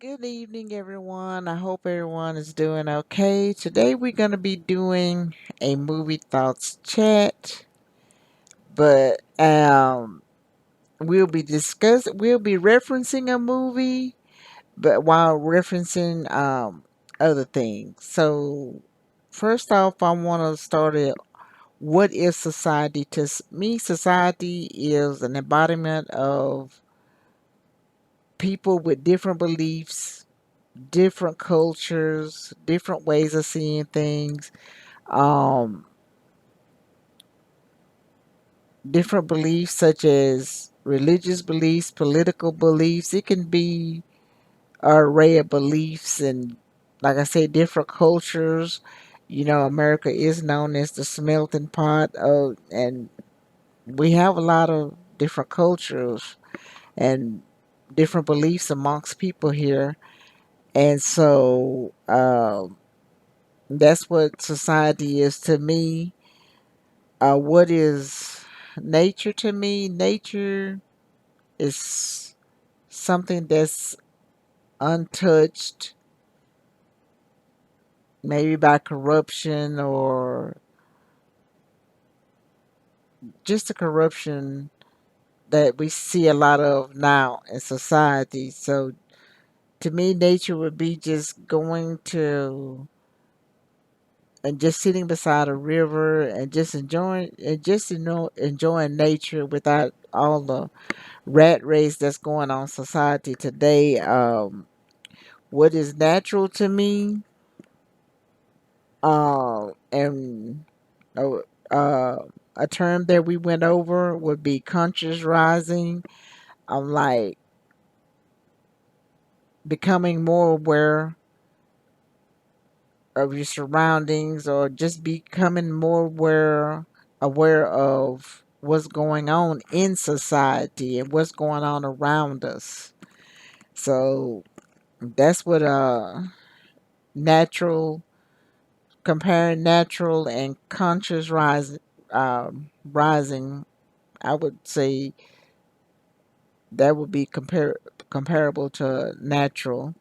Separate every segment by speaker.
Speaker 1: Good evening, everyone. I hope everyone is doing okay. Today, we're going to be doing a movie thoughts chat, but we'll be referencing a movie, but while referencing other things. So, first off, I want to start it. What is society? Me, society is an embodiment of people with different beliefs, different cultures, different ways of seeing things, um, different beliefs such as religious beliefs, political beliefs. It can be an array of beliefs and, like I say, different cultures. America is known as the smelting pot of, and we have a lot of different cultures and different beliefs amongst people here. And so, that's what society is to me. What is nature to me? Nature is something that's untouched, maybe by corruption or just the corruption that we see a lot of now in society. So to me, nature would be just going to and just sitting beside a river and enjoying nature without all the rat race that's going on in society today. What is natural to me, and uh, uh, a term that we went over would be conscious rising. I'm like becoming more aware of your surroundings, or just becoming more aware of what's going on in society and what's going on around us. So that's what natural comparing natural and conscious rising, I would say that would be comparable to natural.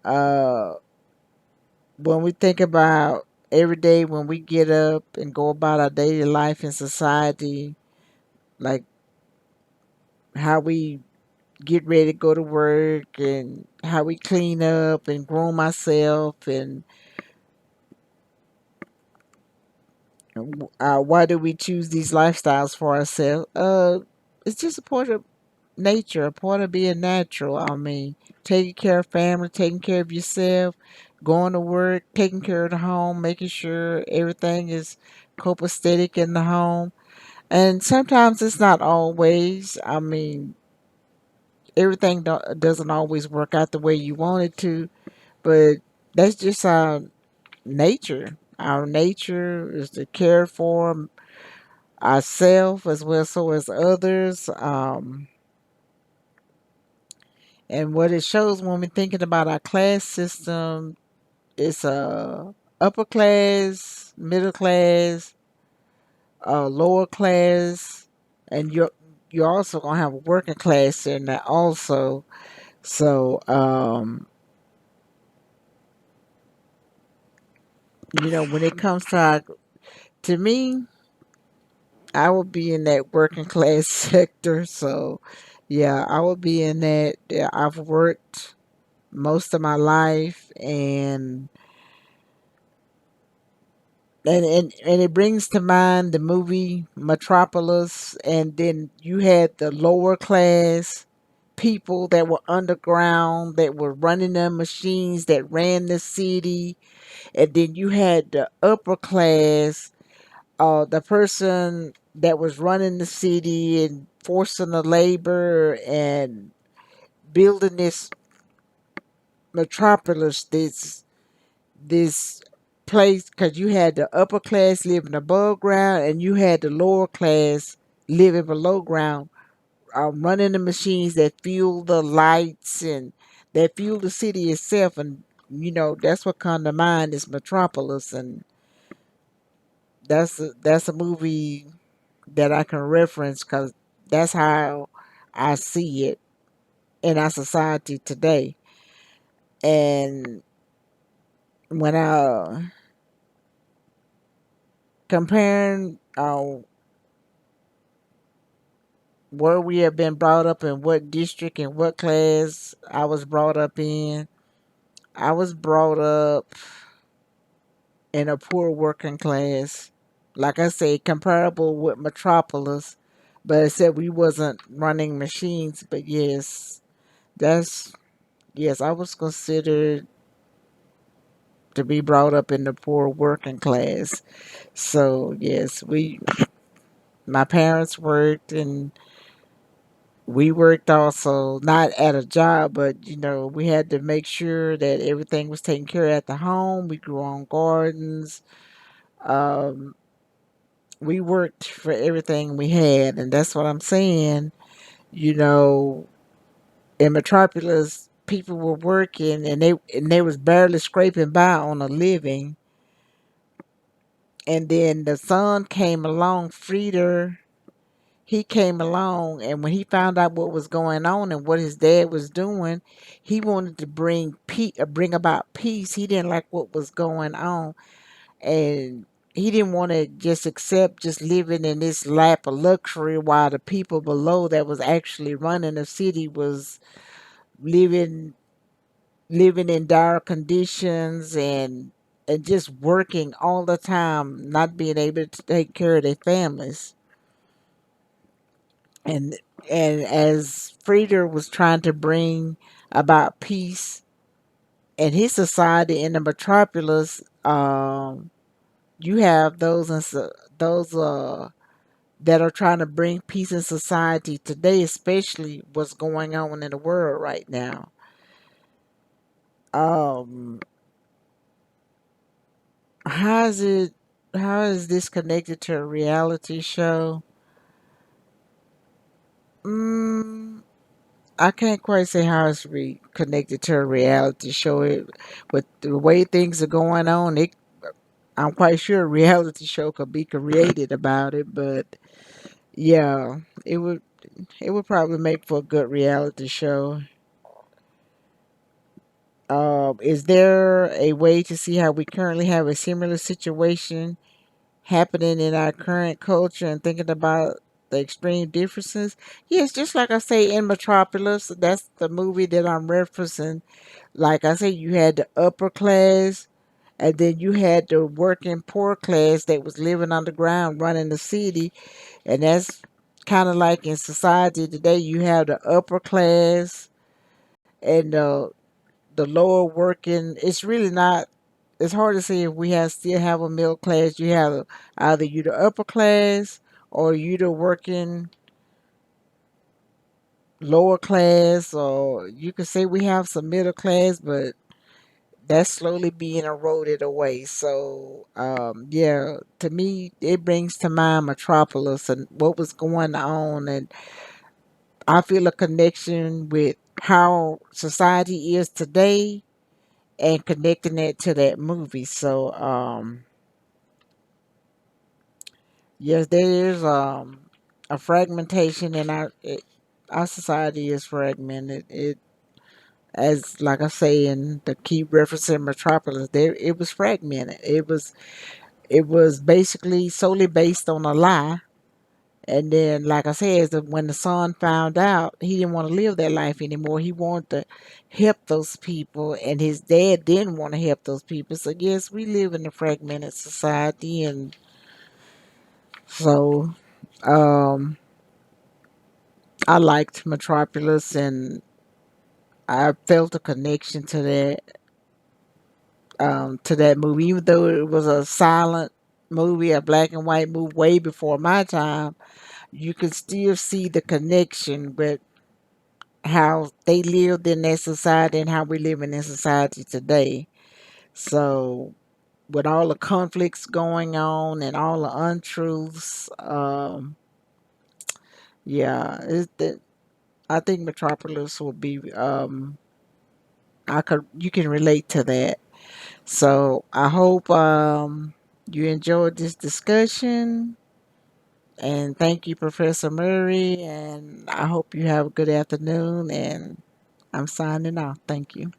Speaker 1: Uh, when we think about every day when we get up and go about our daily life in society, like how we get ready to go to work and how we clean up and groom ourselves, and why do we choose these lifestyles for ourselves? It's just a part of nature, a part of being natural. I mean, taking care of family, taking care of yourself, going to work, taking care of the home, making sure everything is copacetic in the home. And sometimes it's not always. I mean, everything doesn't always work out the way you want it to, but that's just our nature. Our nature is to care for ourselves as well so as others. And what it shows when we're thinking about our class system, it's upper class, middle class, lower class, and you're also gonna have a working class in that also. So when it comes to to me, I would be in that working class sector. So yeah, I would be in that. Yeah, I've worked most of my life, and it brings to mind the movie Metropolis, and then you had the lower class people that were underground that were running the machines that ran the city, and then you had the upper class, the person that was running the city and forcing the labor and building this metropolis, this place, because you had the upper class living above ground and you had the lower class living below ground, running the machines that fuel the lights and that fuel the city itself. And that's what come to mind is Metropolis, and that's a movie that I can reference because that's how I see it in our society today. And when I comparing where we have been brought up in what district and what class I was brought up in, I was brought up in a poor working class. Like I say, comparable with Metropolis, but except we wasn't running machines. But yes, that's yes, I was considered to be brought up in the poor working class. So yes, my parents worked and we worked also, not at a job, but we had to make sure that everything was taken care of at the home. We grew on gardens. Um, we worked for everything we had, and that's what I'm saying. You know, in Metropolis, people were working, and they was barely scraping by on a living. And then the son came along, Frieder. He came along, and when he found out what was going on and what his dad was doing, he wanted to bring about peace. He didn't like what was going on, and he didn't want to just accept just living in this lap of luxury while the people below that was actually running the city was living living in dire conditions and just working all the time, not being able to take care of their families. and and as Frieder was trying to bring about peace in his society in the metropolis, you have those that are trying to bring peace in society today, especially what's going on in the world right now. Um, how is it? How is this connected to a reality show? Mm, I can't quite say how it's connected to a reality show. But the way things are going on, I'm quite sure a reality show could be created about it. But yeah, it would probably make for a good reality show. Is there a way to see how we currently have a similar situation happening in our current culture and thinking about the extreme differences? Yes, just like I say in Metropolis, that's the movie that I'm referencing. Like I said, you had the upper class, and then you had the working poor class that was living underground running the city. And that's kind of like in society today, you have the upper class and the lower working. It's really not, it's hard to say if we still have a middle class. You have either you the upper class or you the working lower class, or you could say we have some middle class, but that's slowly being eroded away. So, yeah, to me, it brings to mind Metropolis and what was going on, and I feel a connection with how society is today and connecting it to that movie. So, yes, there is a fragmentation in our society is fragmented. It as like I say in the key reference in Metropolis, there it was fragmented. It was basically solely based on a lie. And then, like I said, when the son found out, he didn't want to live that life anymore. He wanted to help those people, and his dad didn't want to help those people. So, yes, we live in a fragmented society, and so um, I liked Metropolis, and I felt a connection to that movie, even though it was a silent movie, a black and white movie, way before my time. You can still see the connection with how they lived in that society and how we live in society today. So, with all the conflicts going on and all the untruths, yeah, I think Metropolis will be. You can relate to that. So I hope you enjoyed this discussion. And thank you, Professor Murray. And I hope you have a good afternoon. And I'm signing off. Thank you.